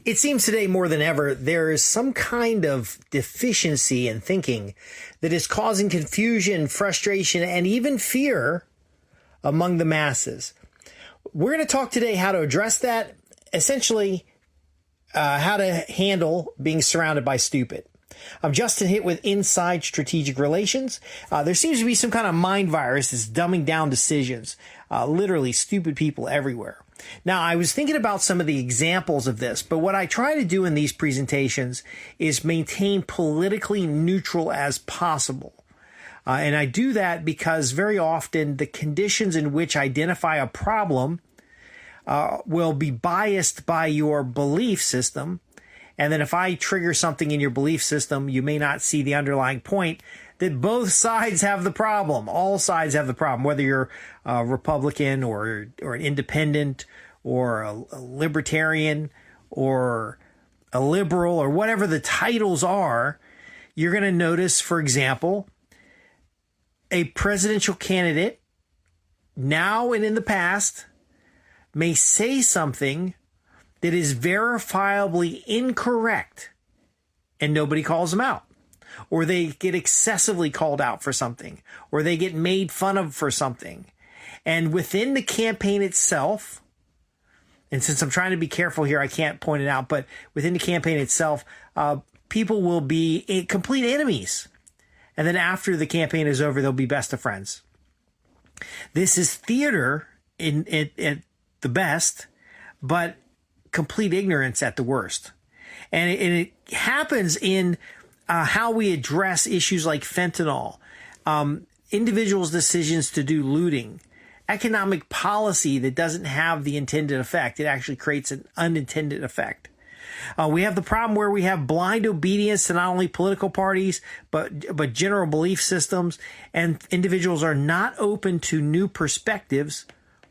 It seems today more than ever, there is some kind of deficiency in thinking that is causing confusion, frustration, and even fear among the masses. We're going to talk today how to address that, essentially how to handle being surrounded by stupid. I'm Justin Hitt with Inside Strategic Relations. There seems to be some kind of mind virus that's dumbing down decisions. Literally stupid people everywhere. Now, I was thinking about some of the examples of this, but what I try to do in these presentations is maintain politically neutral as possible. And I do that because very often the conditions in which I identify a problem will be biased by your belief system. And then if I trigger something in your belief system, you may not see the underlying point that both sides have the problem. All sides have the problem, whether you're a Republican or an independent or a libertarian or a liberal or whatever the titles are. You're going to notice, for example, a presidential candidate now and in the past may say something that is verifiably incorrect and nobody calls them out, or they get excessively called out for something, or they get made fun of for something. And within the campaign itself, and since I'm trying to be careful here, I can't point it out, but within the campaign itself, people will be complete enemies. And then after the campaign is over, they'll be best of friends. This is theater at the best, but complete ignorance at the worst. And it happens in how we address issues like fentanyl, individuals' decisions to do looting, economic policy that doesn't have the intended effect. It actually creates an unintended effect. We have the problem where we have blind obedience to not only political parties, but general belief systems, and individuals are not open to new perspectives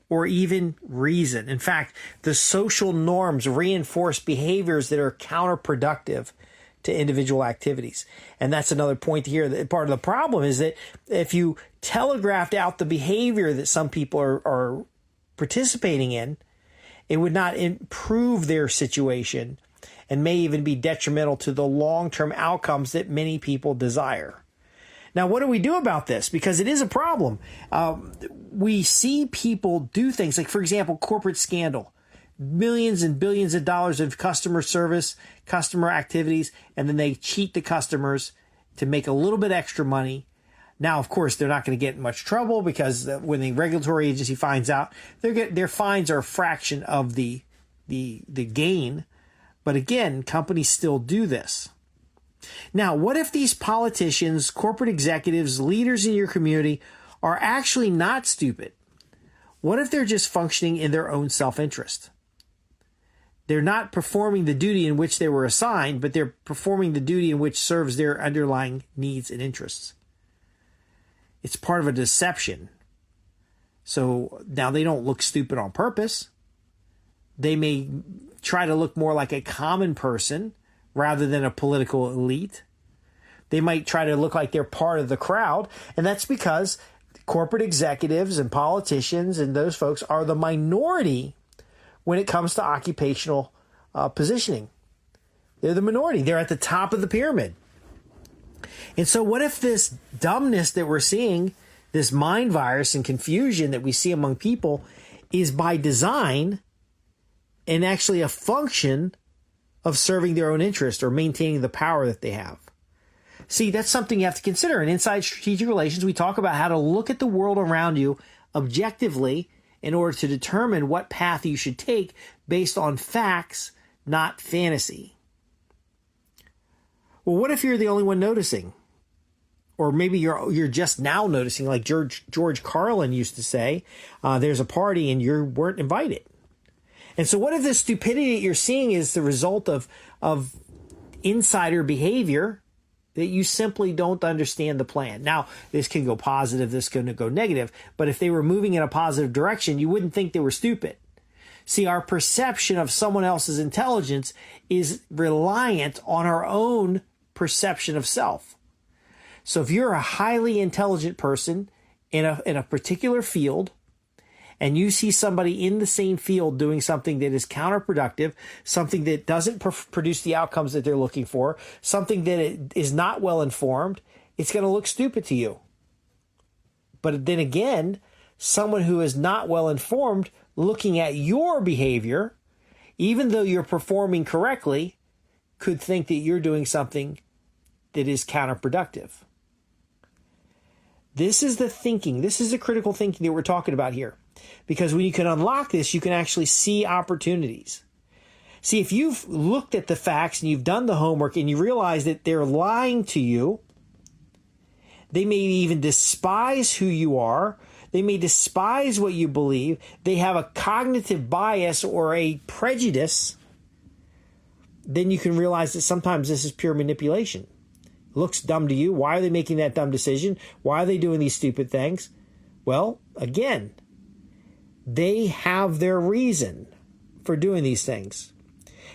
or even reason. In fact, the social norms reinforce behaviors that are counterproductive to individual activities. And that's another point here. Part of the problem is that if you telegraphed out the behavior that some people are participating in, it would not improve their situation and may even be detrimental to the long-term outcomes that many people desire. Now, what do we do about this? Because it is a problem. We see people do things like, for example, corporate scandal, millions and billions of dollars of customer service, customer activities, and then they cheat the customers to make a little bit extra money. Now, of course, they're not going to get in much trouble because when the regulatory agency finds out, their fines are a fraction of the gain. But again, companies still do this. Now, what if these politicians, corporate executives, leaders in your community are actually not stupid? What if they're just functioning in their own self-interest? They're not performing the duty in which they were assigned, but they're performing the duty in which serves their underlying needs and interests. It's part of a deception. So now they don't look stupid on purpose. They may try to look more like a common person rather than a political elite. They might try to look like they're part of the crowd. And that's because corporate executives and politicians and those folks are the minority when it comes to occupational positioning. They're the minority. They're at the top of the pyramid. And so what if this dumbness that we're seeing, this mind virus and confusion that we see among people, is by design and actually a function of serving their own interest or maintaining the power that they have? See, that's something you have to consider. In Inside Strategic Relations, we talk about how to look at the world around you objectively in order to determine what path you should take based on facts, not fantasy. Well, what if you're the only one noticing? Or maybe you're just now noticing, like George Carlin used to say, there's a party and you weren't invited. And so what if the stupidity that you're seeing is the result of insider behavior that you simply don't understand the plan? Now, this can go positive, this can go negative, but if they were moving in a positive direction, you wouldn't think they were stupid. See, our perception of someone else's intelligence is reliant on our own perception of self. So if you're a highly intelligent person in a particular field, and you see somebody in the same field doing something that is counterproductive, something that doesn't produce the outcomes that they're looking for, something that is not well informed, it's going to look stupid to you. But then again, someone who is not well informed looking at your behavior, even though you're performing correctly, could think that you're doing something that is counterproductive. This is the thinking. This is the critical thinking that we're talking about here. Because when you can unlock this, you can actually see opportunities. See, if you've looked at the facts and you've done the homework and you realize that they're lying to you, they may even despise who you are. They may despise what you believe. They have a cognitive bias or a prejudice. Then you can realize that sometimes this is pure manipulation. It looks dumb to you. Why are they making that dumb decision? Why are they doing these stupid things? Well, again, they have their reason for doing these things.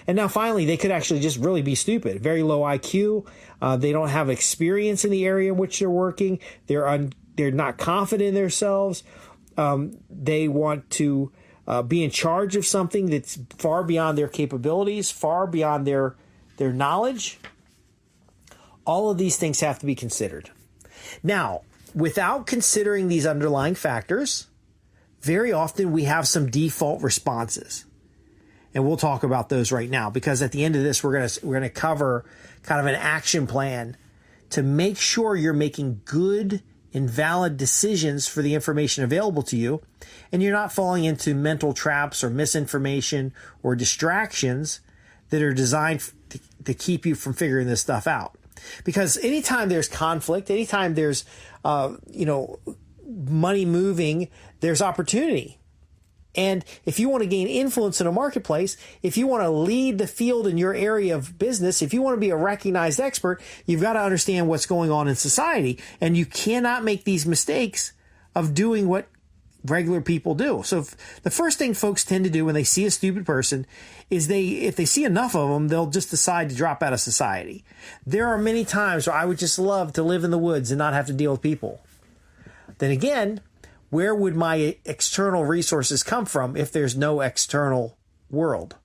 And now finally, they could actually just really be stupid. Very low IQ. They don't have experience in the area in which they're working. They're not confident in themselves. They want to be in charge of something that's far beyond their capabilities, far beyond their knowledge. All of these things have to be considered. Now, without considering these underlying factors, very often we have some default responses. And we'll talk about those right now, because at the end of this, we're going to cover kind of an action plan to make sure you're making good and valid decisions for the information available to you, and you're not falling into mental traps or misinformation or distractions that are designed to keep you from figuring this stuff out. Because anytime there's conflict, anytime there's money moving, there's opportunity. And if you want to gain influence in a marketplace, if you want to lead the field in your area of business, if you want to be a recognized expert, you've got to understand what's going on in society. And you cannot make these mistakes of doing what regular people do. So the first thing folks tend to do when they see a stupid person is if they see enough of them, they'll just decide to drop out of society. There are many times where I would just love to live in the woods and not have to deal with people. Then again, where would my external resources come from if there's no external world?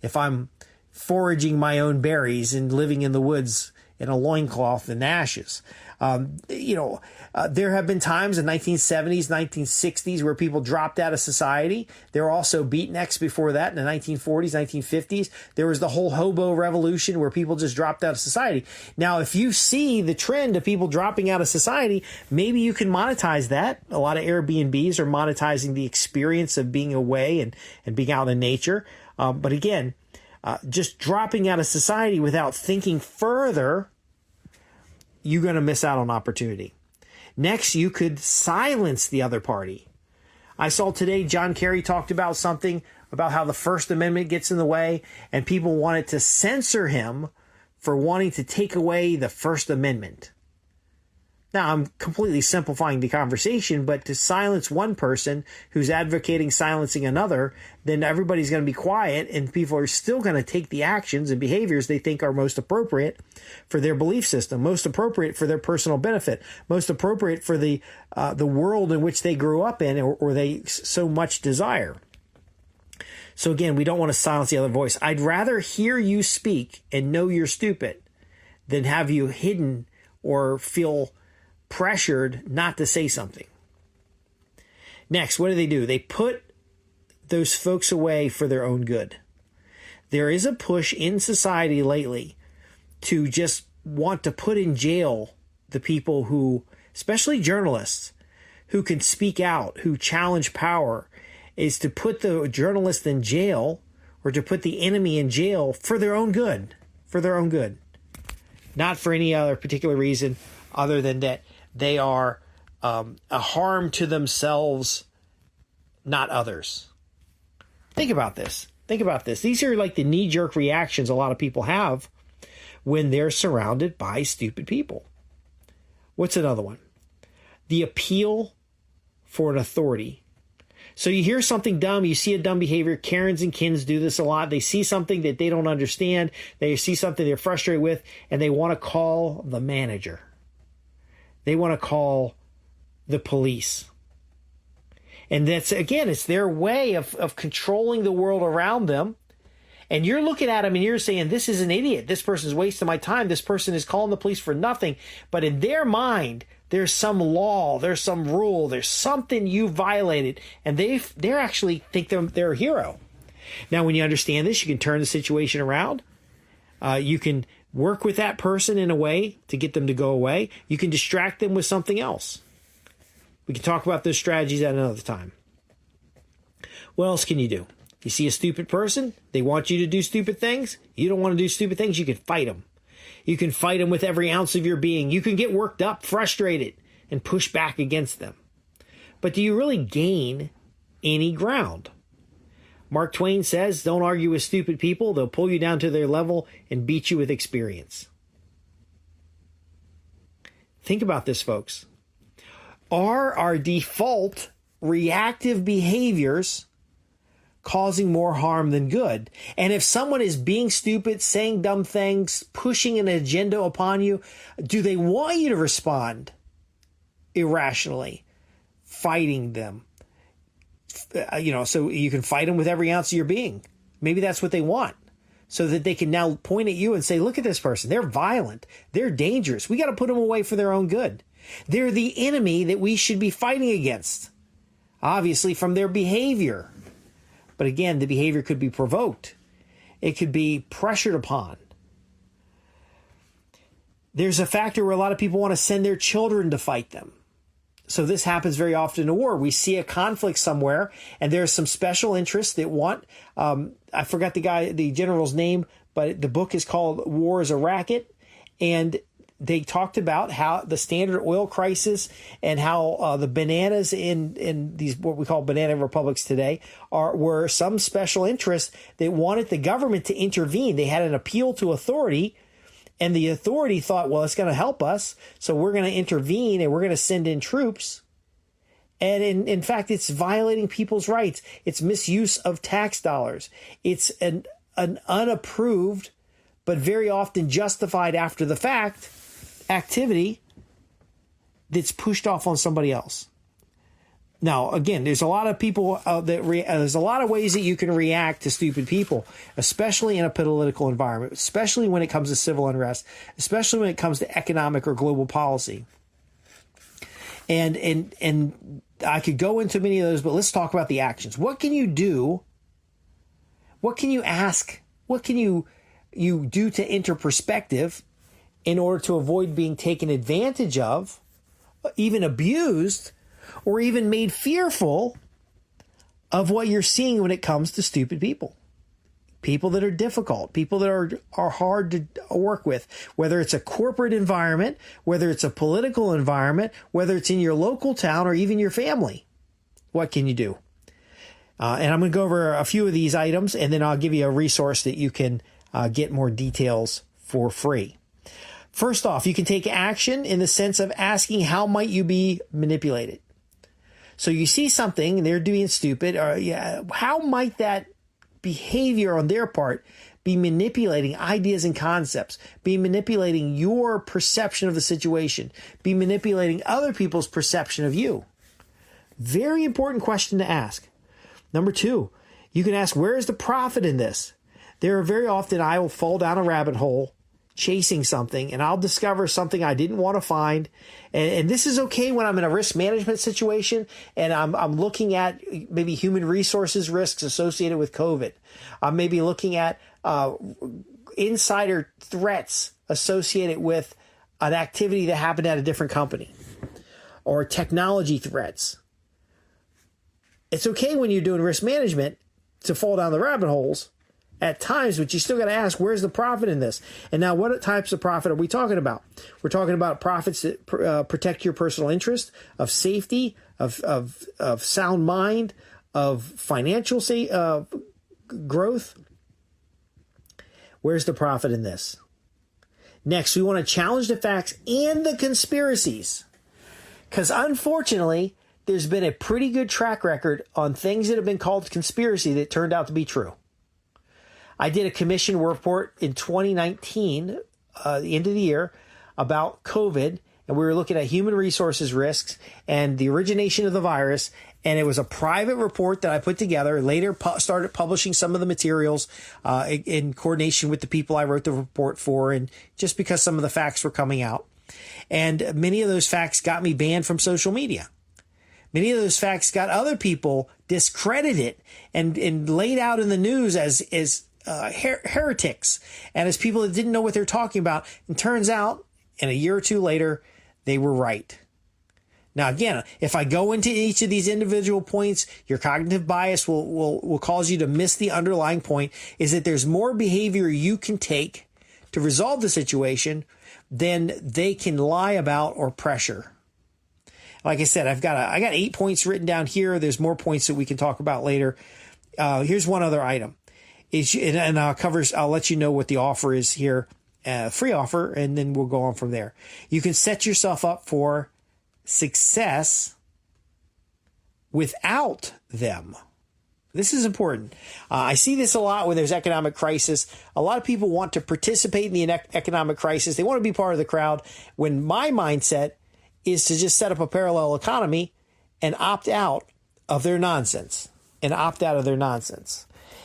If I'm foraging my own berries and living in the woods in a loincloth and ashes. There have been times in 1970s, 1960s where people dropped out of society. There were also beatniks before that in the 1940s, 1950s. There was the whole hobo revolution where people just dropped out of society. Now, if you see the trend of people dropping out of society, maybe you can monetize that. A lot of Airbnbs are monetizing the experience of being away and being out in nature. But again, just dropping out of society without thinking further, you're going to miss out on opportunity. Next, you could silence the other party. I saw today John Kerry talked about something about how the First Amendment gets in the way, and people wanted to censor him for wanting to take away the First Amendment. Now, I'm completely simplifying the conversation, but to silence one person who's advocating silencing another, then everybody's going to be quiet and people are still going to take the actions and behaviors they think are most appropriate for their belief system, most appropriate for their personal benefit, most appropriate for the world in which they grew up in or they so much desire. So again, we don't want to silence the other voice. I'd rather hear you speak and know you're stupid than have you hidden or feel pressured not to say something. Next, what do? They put those folks away for their own good. There is a push in society lately to just want to put in jail the people who, especially journalists, who can speak out, who challenge power, is to put the journalist in jail or to put the enemy in jail for their own good, not for any other particular reason other than that they are a harm to themselves, not others. Think about this. These are like the knee-jerk reactions a lot of people have when they're surrounded by stupid people. What's another one? The appeal for an authority. So you hear something dumb, you see a dumb behavior. Karens and Kens do this a lot. They see something that they don't understand. They see something they're frustrated with, and they want to call the manager. They want to call the police. And that's, again, it's their way of controlling the world around them. And you're looking at them and you're saying, this is an idiot. This person's wasting my time. This person is calling the police for nothing. But in their mind, there's some law, there's some rule, there's something you violated. And they actually think they're a hero. Now, when you understand this, you can turn the situation around. You can work with that person in a way to get them to go away. You can distract them with something else. We can talk about those strategies at another time. What else can you do? You see a stupid person, they want you to do stupid things. You don't want to do stupid things, you can fight them. You can fight them with every ounce of your being. You can get worked up, frustrated, and push back against them. But do you really gain any ground? Mark Twain says, don't argue with stupid people. They'll pull you down to their level and beat you with experience. Think about this, folks. Are our default reactive behaviors causing more harm than good? And if someone is being stupid, saying dumb things, pushing an agenda upon you, do they want you to respond irrationally, fighting them? So you can fight them with every ounce of your being. Maybe that's what they want, so that they can now point at you and say, look at this person. They're violent. They're dangerous. We got to put them away for their own good. They're the enemy that we should be fighting against, obviously, from their behavior. But again, the behavior could be provoked. It could be pressured upon. There's a factor where a lot of people want to send their children to fight them. So this happens very often in a war. We see a conflict somewhere, and there's some special interests that want, I forgot the general's name, but the book is called War is a Racket. And they talked about how the Standard Oil crisis and how the bananas in these what we call banana republics today were some special interests that wanted the government to intervene. They had an appeal to authority, and the authority thought, well, it's going to help us, so we're going to intervene and we're going to send in troops. And in fact, it's violating people's rights. It's misuse of tax dollars. It's an unapproved, but very often justified after the fact, activity that's pushed off on somebody else. Now, again, there's a lot of people there's a lot of ways that you can react to stupid people, especially in a political environment, especially when it comes to civil unrest, especially when it comes to economic or global policy. And I could go into many of those, but let's talk about the actions. What can you do? What can you ask? What can you do to enter perspective in order to avoid being taken advantage of, even abused, or even made fearful of what you're seeing when it comes to stupid people? People that are difficult, people that are hard to work with, whether it's a corporate environment, whether it's a political environment, whether it's in your local town or even your family. What can you do? And I'm going to go over a few of these items, and then I'll give you a resource that you can get more details for free. First off, you can take action in the sense of asking, how might you be manipulated? So you see something and they're doing stupid, or how might that behavior on their part be manipulating ideas and concepts, be manipulating your perception of the situation, be manipulating other people's perception of you? Very important question to ask. Number two, you can ask, where is the profit in this? There are very often I will fall down a rabbit hole chasing something, and I'll discover something I didn't want to find. And this is okay when I'm in a risk management situation and I'm looking at maybe human resources risks associated with COVID. I'm maybe looking at insider threats associated with an activity that happened at a different company, or technology threats. It's okay when you're doing risk management to fall down the rabbit holes at times, but you still got to ask, where's the profit in this? And now, what types of profit are we talking about? We're talking about profits that protect your personal interest, of safety, of sound mind, of financial growth. Where's the profit in this? Next, we want to challenge the facts and the conspiracies, because unfortunately, there's been a pretty good track record on things that have been called conspiracy that turned out to be true. I did a commission report in 2019, the end of the year, about COVID, and we were looking at human resources risks and the origination of the virus, And it was a private report that I put together, later started publishing some of the materials in coordination with the people I wrote the report for, and just because some of the facts were coming out. And many of those facts got me banned from social media. Many of those facts got other people discredited and laid out in the news as heretics and as people that didn't know what they're talking about. And turns out, and a year or two later, they were right. Now, again, if I go into each of these individual points, your cognitive bias will cause you to miss the underlying point, is that there's more behavior you can take to resolve the situation than they can lie about or pressure. Like I said, I got 8 points written down here. There's more points that we can talk about later. Here's one other item. I'll let you know what the offer is here, free offer, and then we'll go on from there. You can set yourself up for success without them. This is important. I see this a lot when there's economic crisis. A lot of people want to participate in the economic crisis. They want to be part of the crowd, when my mindset is to just set up a parallel economy and opt out of their nonsense.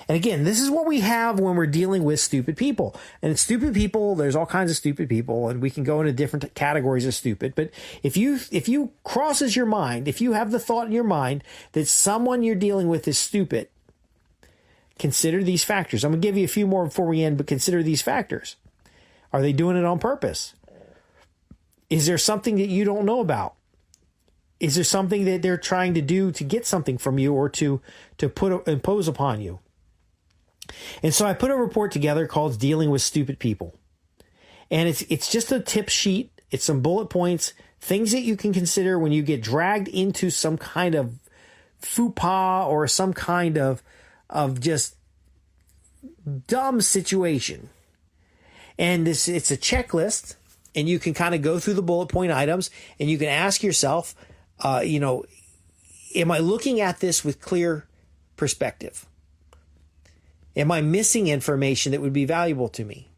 And again, this is what we have when we're dealing with stupid people. And stupid people, there's all kinds of stupid people, and we can go into different categories of stupid. But if you crosses your mind, if you have the thought in your mind that someone you're dealing with is stupid, consider these factors. I'm going to give you a few more before we end, but consider these factors. Are they doing it on purpose? Is there something that you don't know about? Is there something that they're trying to do to get something from you or to impose upon you? And so I put a report together called Dealing with Stupid People. And it's just a tip sheet. It's some bullet points, things that you can consider when you get dragged into some kind of faux pas or some kind of just dumb situation. And it's a checklist, and you can kind of go through the bullet point items, and you can ask yourself, am I looking at this with clear perspective? Am I missing information that would be valuable to me?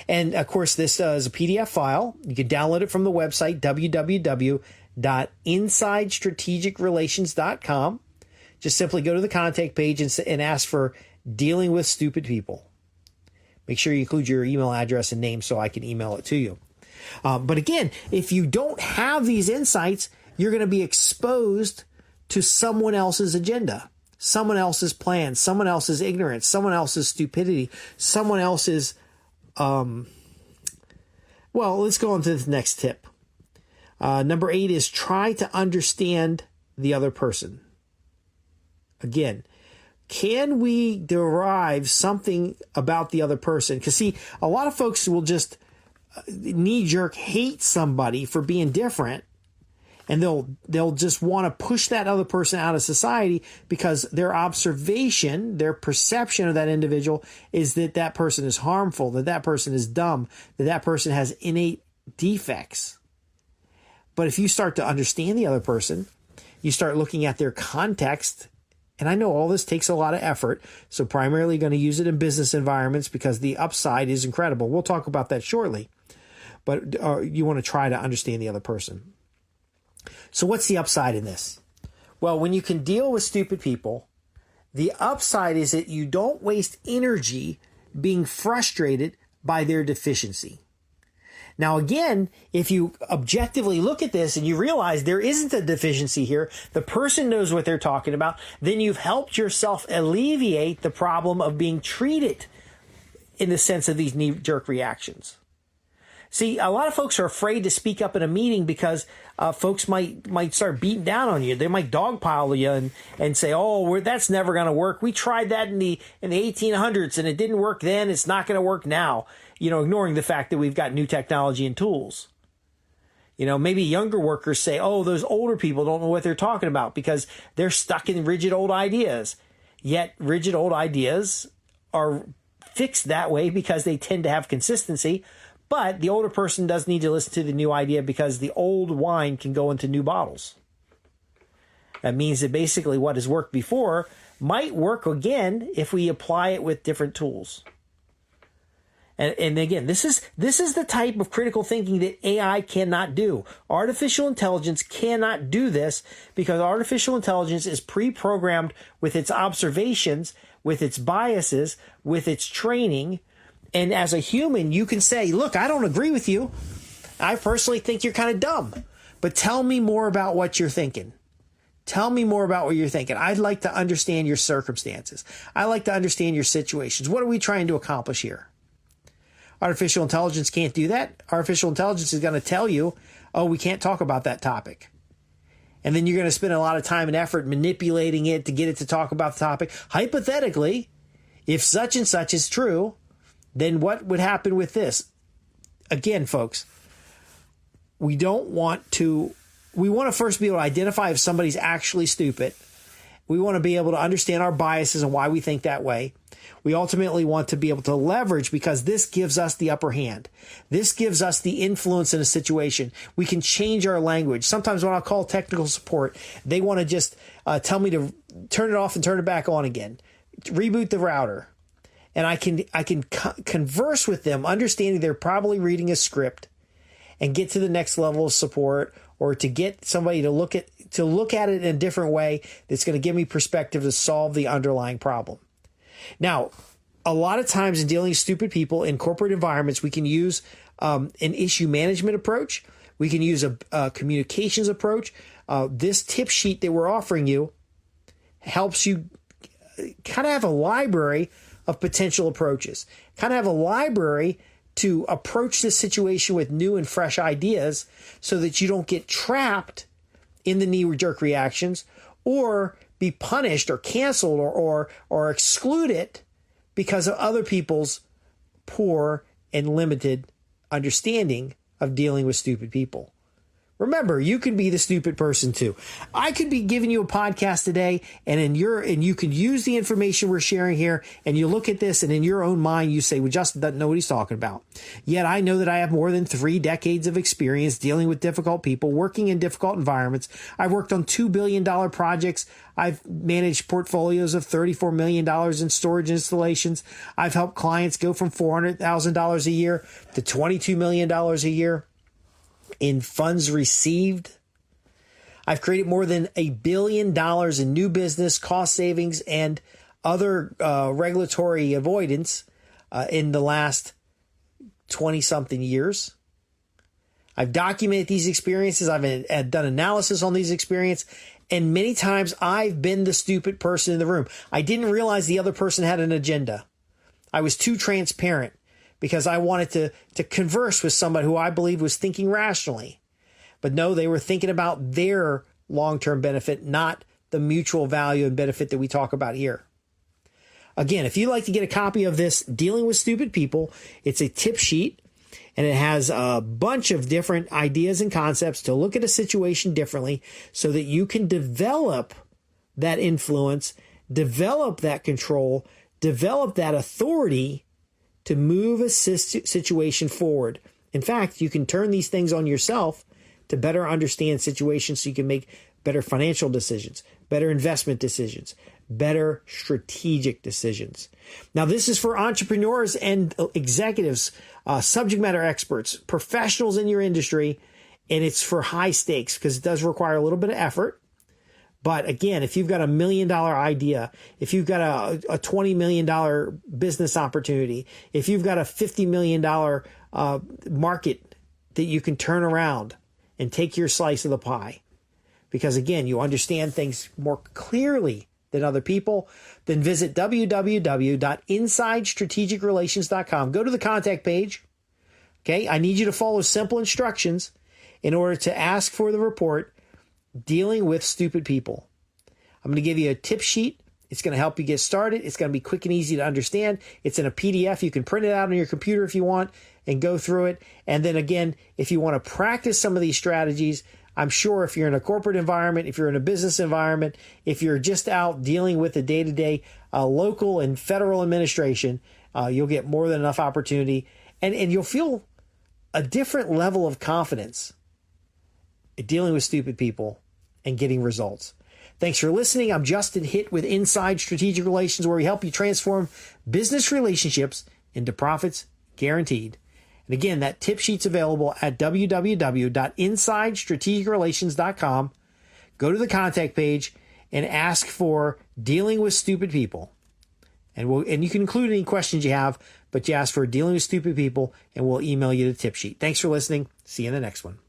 And of course, this is a PDF file. You can download it from the website, www.insidestrategicrelations.com. Just simply go to the contact page and ask for Dealing with Stupid People. Make sure you include your email address and name so I can email it to you. But again, if you don't have these insights, you're going to be exposed to someone else's agenda, someone else's plan, someone else's ignorance, someone else's stupidity, someone else's, let's go on to the next tip. Number 8 is try to understand the other person. Again, can we derive something about the other person? Because see, a lot of folks will just knee-jerk hate somebody for being different, and they'll just want to push that other person out of society because their observation, their perception of that individual is that person is harmful, that person is dumb, that person has innate defects. But if you start to understand the other person, you start looking at their context. And I know all this takes a lot of effort, so primarily going to use it in business environments because the upside is incredible. We'll talk about that shortly. But you want to try to understand the other person. So what's the upside in this? Well, when you can deal with stupid people, the upside is that you don't waste energy being frustrated by their deficiency. Now, again, if you objectively look at this and you realize there isn't a deficiency here, the person knows what they're talking about, then you've helped yourself alleviate the problem of being treated in the sense of these knee-jerk reactions. See, a lot of folks are afraid to speak up in a meeting because folks might start beating down on you. They might dogpile you and say, "Oh, that's never going to work. We tried that in the 1800s and it didn't work then. It's not going to work now." Ignoring the fact that we've got new technology and tools. Maybe younger workers say, "Oh, those older people don't know what they're talking about because they're stuck in rigid old ideas." Yet rigid old ideas are fixed that way because they tend to have consistency. But the older person does need to listen to the new idea because the old wine can go into new bottles. That means that basically what has worked before might work again if we apply it with different tools. And again, this is the type of critical thinking that AI cannot do. Artificial intelligence cannot do this because artificial intelligence is pre-programmed with its observations, with its biases, with its training. And as a human, you can say, look, I don't agree with you. I personally think you're kind of dumb, but tell me more about what you're thinking. Tell me more about what you're thinking. I'd like to understand your circumstances. I like to understand your situations. What are we trying to accomplish here? Artificial intelligence can't do that. Artificial intelligence is going to tell you, oh, we can't talk about that topic. And then you're going to spend a lot of time and effort manipulating it to get it to talk about the topic. Hypothetically, if such and such is true, then what would happen with this? Again, folks, we want to first be able to identify if somebody's actually stupid. We want to be able to understand our biases and why we think that way. We ultimately want to be able to leverage because this gives us the upper hand. This gives us the influence in a situation. We can change our language. Sometimes when I call technical support, they want to just tell me to turn it off and turn it back on again. Reboot the router. And I can converse with them, understanding they're probably reading a script, and get to the next level of support, or to get somebody to look at it in a different way that's going to give me perspective to solve the underlying problem. Now, a lot of times in dealing with stupid people in corporate environments, we can use an issue management approach. We can use a communications approach. This tip sheet that we're offering you helps you kind of have a library of potential approaches, kind of have a library to approach this situation with new and fresh ideas so that you don't get trapped in the knee-jerk reactions or be punished or canceled or excluded because of other people's poor and limited understanding of dealing with stupid people. Remember, you could be the stupid person too. I could be giving you a podcast today, and you can use the information we're sharing here, and you look at this, and in your own mind, you say, well, Justin doesn't know what he's talking about. Yet I know that I have more than 3 decades of experience dealing with difficult people, working in difficult environments. I've worked on $2 billion projects. I've managed portfolios of $34 million in storage installations. I've helped clients go from $400,000 a year to $22 million a year in funds received. I've created more than $1 billion in new business, cost savings, and other regulatory avoidance in the last 20-something years. I've documented these experiences. I've done analysis on these experiences. And many times I've been the stupid person in the room. I didn't realize the other person had an agenda. I was too transparent because I wanted to converse with somebody who I believed was thinking rationally. But no, they were thinking about their long-term benefit, not the mutual value and benefit that we talk about here. Again, if you'd like to get a copy of this, Dealing with Stupid People, it's a tip sheet, and it has a bunch of different ideas and concepts to look at a situation differently so that you can develop that influence, develop that control, develop that authority to move a situation forward. In fact, you can turn these things on yourself to better understand situations so you can make better financial decisions, better investment decisions, better strategic decisions. Now, this is for entrepreneurs and executives, subject matter experts, professionals in your industry, and it's for high stakes because it does require a little bit of effort. But again, if you've got $1 million idea, if you've got a $20 million business opportunity, if you've got a $50 million market that you can turn around and take your slice of the pie, because again, you understand things more clearly than other people, then visit www.insidestrategicrelations.com. Go to the contact page. Okay, I need you to follow simple instructions in order to ask for the report, Dealing with Stupid People. I'm going to give you a tip sheet. It's going to help you get started. It's going to be quick and easy to understand. It's in a PDF. You can print it out on your computer if you want and go through it. And then again, if you want to practice some of these strategies, I'm sure if you're in a corporate environment, if you're in a business environment, if you're just out dealing with the day-to-day local and federal administration, you'll get more than enough opportunity. And you'll feel a different level of confidence at dealing with stupid people and getting results. Thanks for listening. I'm Justin Hitt with Inside Strategic Relations, where we help you transform business relationships into profits, guaranteed. And again, that tip sheet's available at www.insidestrategicrelations.com. Go to the contact page and ask for Dealing with Stupid People. And you can include any questions you have, but you ask for Dealing with Stupid People, and we'll email you the tip sheet. Thanks for listening. See you in the next one.